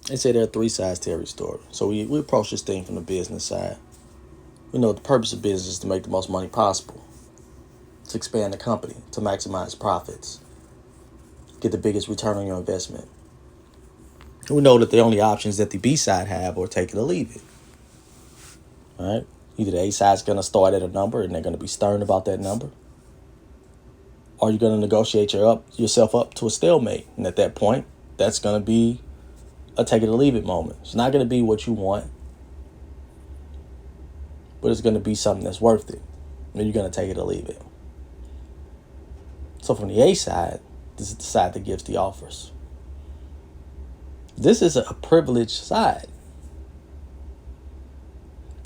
They say there are three sides to every story. So we approach this thing from the business side. We know the purpose of business is to make the most money possible, to expand the company, to maximize profits, get the biggest return on your investment. We know that the only options that the B side have are take it or leave it. All right? Either the A side's going to start at a number and they're going to be stern about that number, or you're going to negotiate yourself up to a stalemate. And at that point, that's going to be a take it or leave it moment. It's not going to be what you want, but it's going to be something that's worth it. And you're going to take it or leave it. So from the A side, this is the side that gives the offers. This is a privileged side.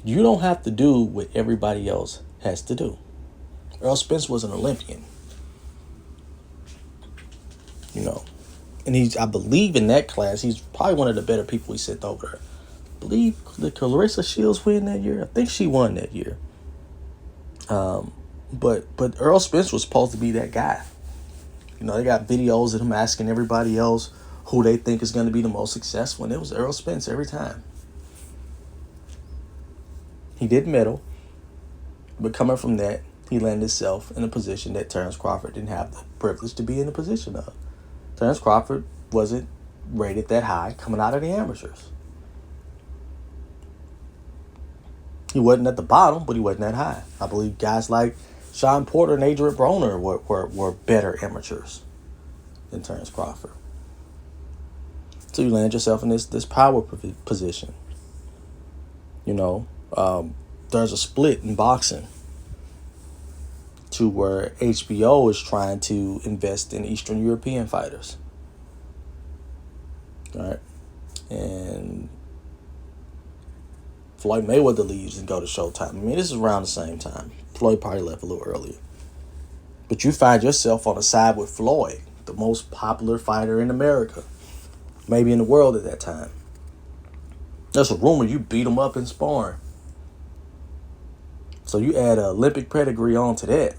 You don't have to do what everybody else has to do. Errol Spence was an Olympian. And I believe in that class, he's probably one of the better people we sent over there. I believe, did Clarissa Shields win that year? I think she won that year. But Errol Spence was supposed to be that guy. They got videos of him asking everybody else who they think is going to be the most successful, and it was Errol Spence every time. He did medal, but coming from that, he landed himself in a position that Terence Crawford didn't have the privilege to be in the position of. Terence Crawford wasn't rated that high coming out of the amateurs. He wasn't at the bottom, but he wasn't that high. I believe guys like Sean Porter and Adrian Broner were better amateurs than Terence Crawford. So you land yourself in this power position. There's a split in boxing to where HBO is trying to invest in Eastern European fighters. All right. And Floyd Mayweather leaves and go to Showtime. I mean, this is around the same time. Floyd probably left a little earlier. But you find yourself on the side with Floyd, the most popular fighter in America, maybe in the world at that time. There's a rumor you beat him up in sparring. So you add an Olympic pedigree onto that.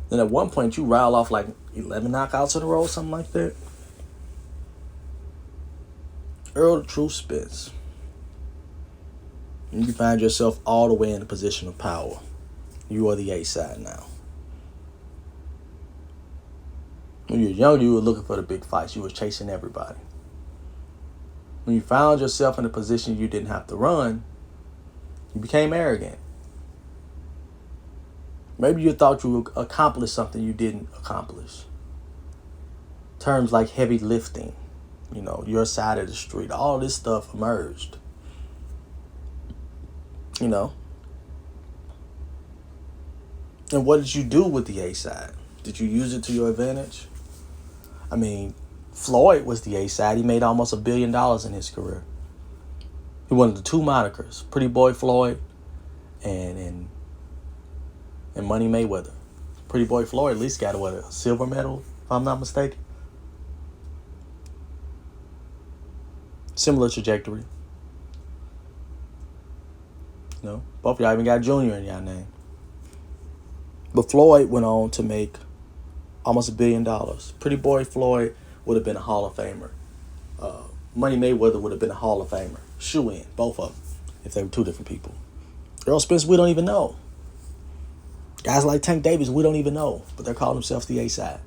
Then at one point you rile off like 11 knockouts in a row, something like that. Errol the Truth Spence. And you find yourself all the way in a position of power. You are the A side now. When you were young, you were looking for the big fights. You were chasing everybody. When you found yourself in a position you didn't have to run, you became arrogant. Maybe you thought you would accomplish something you didn't accomplish. Terms like heavy lifting, your side of the street, all this stuff emerged. And what did you do with the A side? Did you use it to your advantage? I mean, Floyd was the A side. He made almost $1 billion in his career. He won the two monikers, Pretty Boy Floyd and Money Mayweather. Pretty Boy Floyd at least got a silver medal, if I'm not mistaken. Similar trajectory. Both of y'all even got Junior in y'all name. But Floyd went on to make almost $1 billion. Pretty Boy Floyd would have been a Hall of Famer. Money Mayweather would have been a Hall of Famer. Shoe-in, both of them, if they were two different people. Errol Spence, we don't even know. Guys like Tank Davis, we don't even know, but they're calling themselves the A side.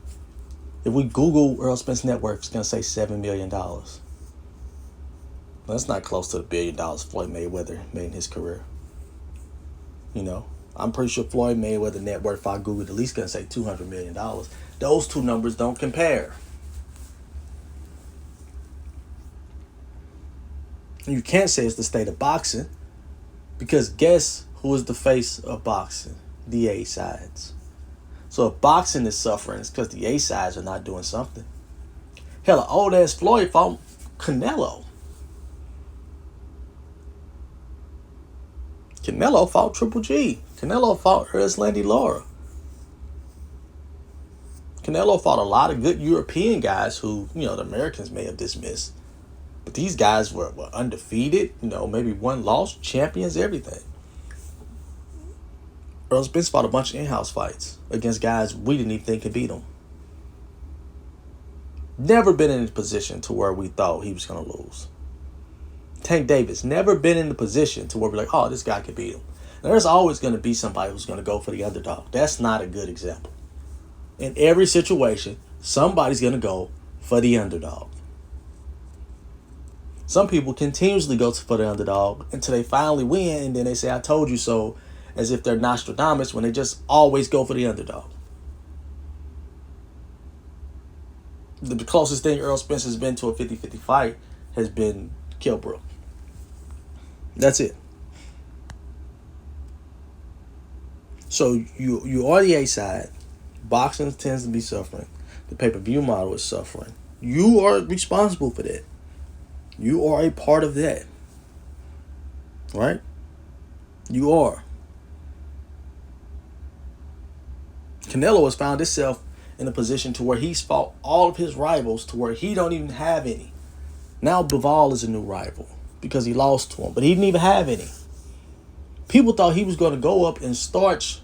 If we Google Errol Spence net worth, it's going to say $7 million. That's not close to the $1 billion Floyd Mayweather made in his career. I'm pretty sure Floyd Mayweather net worth, if I Googled, at least going to say $200 million. Those two numbers don't compare. You can't say it's the state of boxing, because guess who is the face of boxing? The A sides. So if boxing is suffering, it's because the A sides are not doing something. Hell, an old ass Floyd fought Canelo. Canelo fought Triple G. Canelo fought Erslandy Lara. Canelo fought a lot of good European guys who, the Americans may have dismissed. But these guys were undefeated, maybe one loss, champions, everything. Errol Spence fought a bunch of in-house fights against guys we didn't even think could beat him. Never been in a position to where we thought he was going to lose. Tank Davis, never been in a position to where we're like, oh, this guy could beat him. Now, there's always going to be somebody who's going to go for the underdog. That's not a good example. In every situation, somebody's going to go for the underdog. Some people continuously go for the underdog until they finally win, and then they say, I told you so, as if they're Nostradamus when they just always go for the underdog. The closest thing Errol Spence has been to a 50-50 fight has been Kilbrook. That's it. So you are the A side. Boxing tends to be suffering. The pay-per-view model is suffering. You are responsible for that. You are a part of that. Right? You are. Canelo has found himself in a position to where he's fought all of his rivals to where he don't even have any. Now Bivol is a new rival because he lost to him, but he didn't even have any. People thought he was going to go up and starch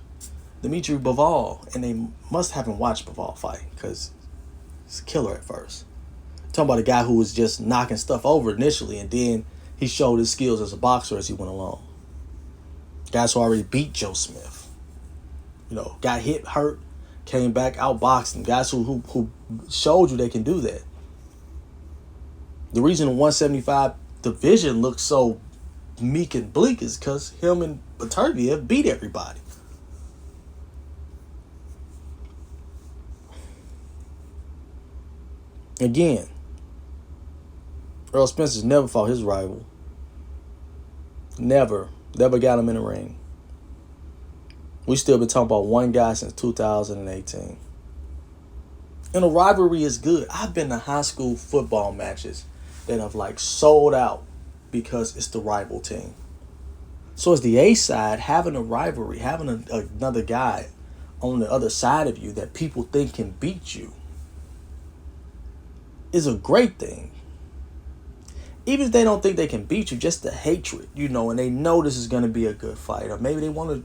Dimitri Bivol, and they must haven't watched Bivol fight because he's a killer at first. Talking about a guy who was just knocking stuff over initially, and then he showed his skills as a boxer as he went along. Guys who already beat Joe Smith, got hit, hurt, came back, outboxing. Guys who showed you they can do that. The reason the 175 division looks so meek and bleak is because him and Beterbiev beat everybody. Again, Errol Spence has never fought his rival. Never got him in the ring. We still been talking about one guy since 2018. And a rivalry is good. I've been to high school football matches that have sold out because it's the rival team. So as the A side, having a rivalry, having another guy on the other side of you that people think can beat you is a great thing. Even if they don't think they can beat you, just the hatred, and they know this is going to be a good fight. Or maybe they want to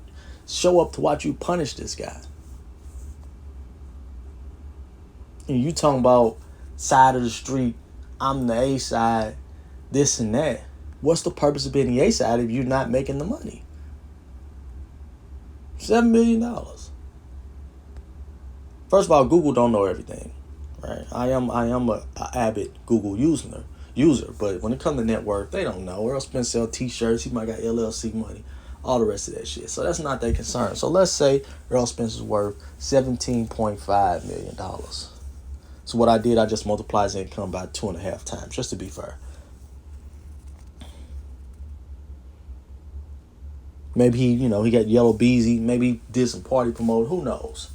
show up to watch you punish this guy. And you talking about side of the street, I'm the A side, this and that. What's the purpose of being the A side if you're not making the money? $7 million. First of all, Google don't know everything. Right? I am a avid Google user, but when it comes to net worth, they don't know. Errol Spence sell t-shirts, he might got LLC money, all the rest of that shit. So that's not their concern. So let's say Errol Spence is worth $17.5 million. So what I did, I just multiplied his income by 2.5 times, just to be fair. Maybe he got Yellow Beezy, maybe he did some party promoting, who knows?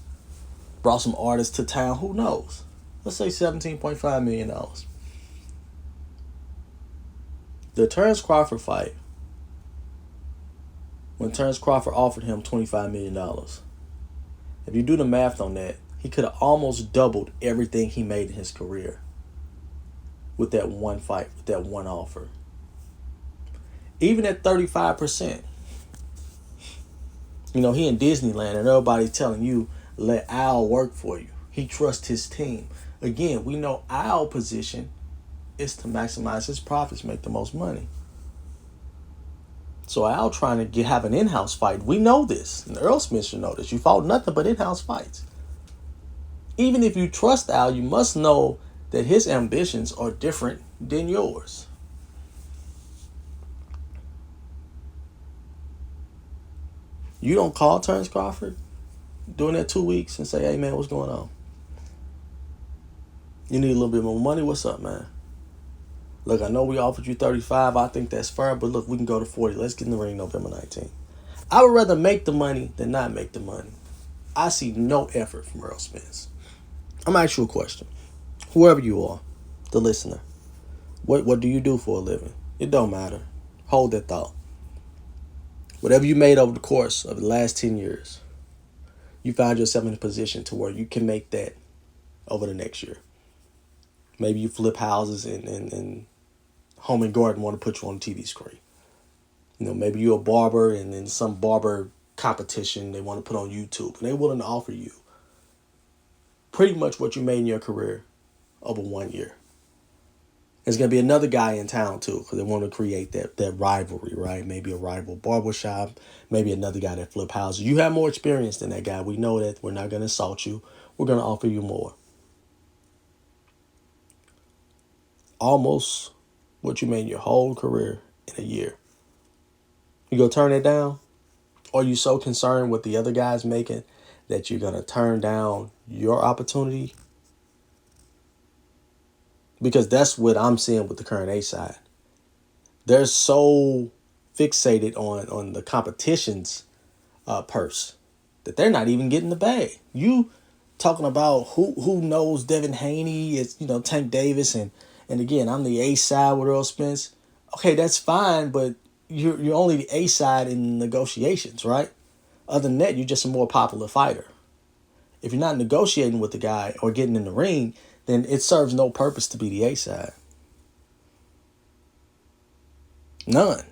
Brought some artists to town, who knows? Let's say $17.5 million. The Terence Crawford fight, when Terence Crawford offered him $25 million, if you do the math on that, he could have almost doubled everything he made in his career with that one fight, with that one offer. Even at 35%, he in Disneyland and everybody's telling you, let Al work for you. He trusts his team. Again, we know Al's position is to maximize his profits, make the most money. So Al trying to have an in-house fight. We know this. And Errol Spence should know this. You fought nothing but in-house fights. Even if you trust Al, you must know that his ambitions are different than yours. You don't call Terence Crawford during that 2 weeks and say, hey, man, what's going on? You need a little bit more money? What's up, man? Look, I know we offered you 35. I think that's fair, but look, we can go to 40. Let's get in the ring November 19th. I would rather make the money than not make the money. I see no effort from Errol Spence. I'm going to ask you a question. Whoever you are, the listener, what do you do for a living? It don't matter. Hold that thought. Whatever you made over the course of the last 10 years, you found yourself in a position to where you can make that over the next year. Maybe you flip houses and Home and Garden want to put you on the TV screen. Maybe you're a barber and in some barber competition they want to put on YouTube and they're willing to offer you pretty much what you made in your career over 1 year. There's going to be another guy in town too, because they want to create that rivalry, right? Maybe a rival barbershop, maybe another guy that flip houses. You have more experience than that guy. We know that. We're not going to insult you. We're going to offer you more. Almost what you made your whole career in a year. You go turn it down? Or are you so concerned with the other guys making that you're going to turn down your opportunity? Because that's what I'm seeing with the current A side. They're so fixated on the competition's purse that they're not even getting the bag. You talking about who knows Devin Haney, is Tank Davis, and again, I'm the A side with Errol Spence. Okay, that's fine, but you're only the A side in negotiations, right? Other than that, you're just a more popular fighter. If you're not negotiating with the guy or getting in the ring, then it serves no purpose to be the A side. None.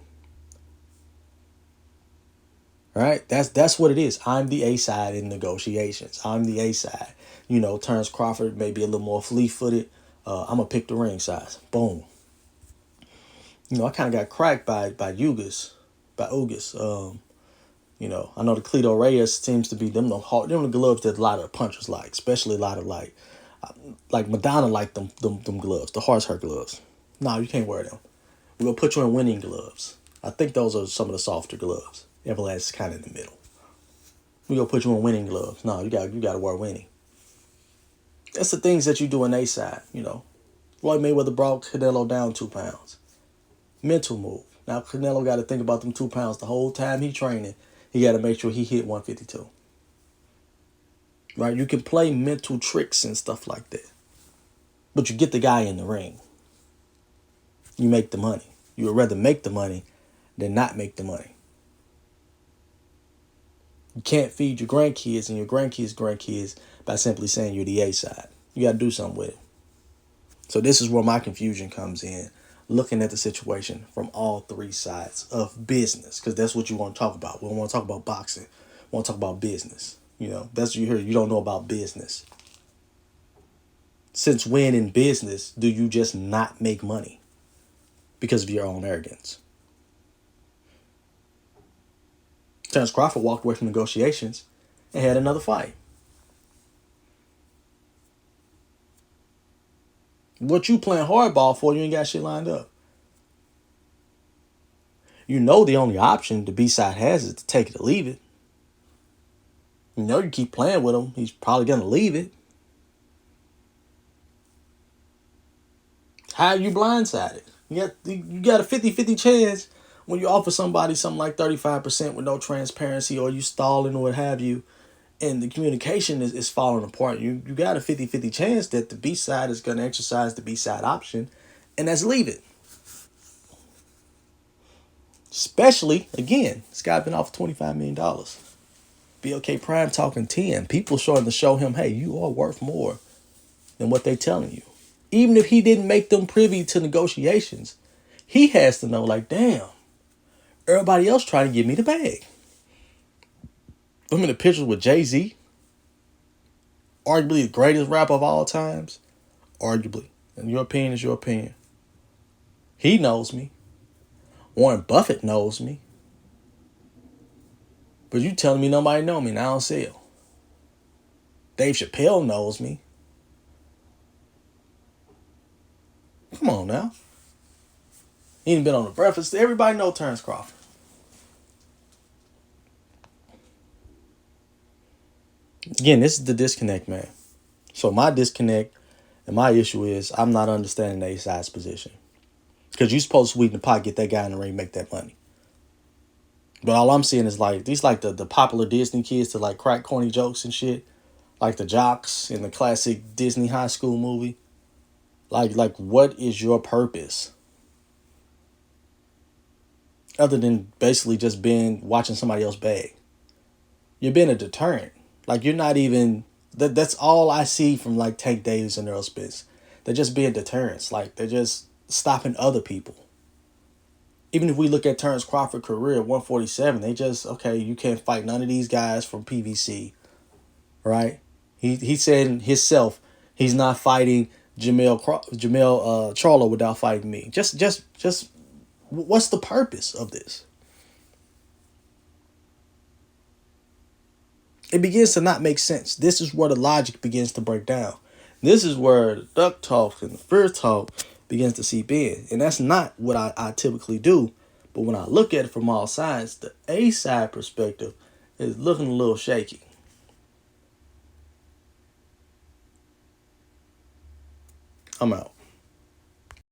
Right? That's what it is. I'm the A side in negotiations. I'm the A side. Terence Crawford may be a little more fleet-footed. I'm going to pick the ring size. Boom. I kind of got cracked by Ugas. I know the Cleto Reyes seems to be them the gloves that a lot of punchers like, especially a lot of like Madonna like them gloves, the horse hurt gloves. No, you can't wear them. We're gonna put you in winning gloves. I think those are some of the softer gloves. Everlast is kind of in the middle. We're gonna put you in winning gloves. No, you gotta wear winning. That's the things that you do on A side, Floyd Mayweather brought Canelo down 2 pounds. Mental move. Now Canelo got to think about them 2 pounds the whole time he training. He got to make sure he hit 152. Right? You can play mental tricks and stuff like that. But you get the guy in the ring. You make the money. You would rather make the money than not make the money. You can't feed your grandkids and your grandkids by simply saying you're the A side. You got to do something with it. So this is where my confusion comes in. Looking at the situation from all three sides of business, because that's what you want to talk about. We don't want to talk about boxing. We want to talk about business. That's what you hear. You don't know about business. Since when in business do you just not make money because of your own arrogance? Terence Crawford walked away from negotiations and had another fight. What you playing hardball for, you ain't got shit lined up. The only option the B-side has is to take it or leave it. You keep playing with him, he's probably going to leave it. How are you blindsided? You got a 50-50 chance when you offer somebody something like 35% with no transparency, or you stalling or what have you, and the communication is falling apart. You got a 50-50 chance that the B-side is going to exercise the B-side option, and that's leave it. Especially, again, this guy been offered $25 million. BLK Prime talking 10. People starting to show him, hey, you are worth more than what they telling you. Even if he didn't make them privy to negotiations, he has to know, like, damn, everybody else trying to give me the bag. I'm in the pictures with Jay-Z, arguably the greatest rapper of all times. Arguably. And your opinion is your opinion. He knows me. Warren Buffett knows me. But you telling me nobody know me, and I don't sell. Dave Chappelle knows me. Come on now. He ain't been on The Breakfast. Everybody know Terence Crawford. Again, this is the disconnect, man. So my disconnect and my issue is I'm not understanding the A-side's position. Because you're supposed to sweeten the pot, get that guy in the ring, make that money. But all I'm seeing is like these the popular Disney kids to like crack corny jokes and shit. Like the jocks in the classic Disney high school movie. Like what is your purpose? Other than basically just watching somebody else beg. You're being a deterrent. Like you're not even that's all I see from like Tank Davis and Errol Spence. They're just being deterrents. Like they're just stopping other people. Even if we look at Terence Crawford's career at 147, they just, okay, you can't fight none of these guys from PVC, right? He said himself he's not fighting Jamel Charlo without fighting me. Just what's the purpose of this? It begins to not make sense. This is where the logic begins to break down. This is where the duck talk and the fear talk begins to seep in. And that's not what I typically do. But when I look at it from all sides, the A side perspective is looking a little shaky. I'm out.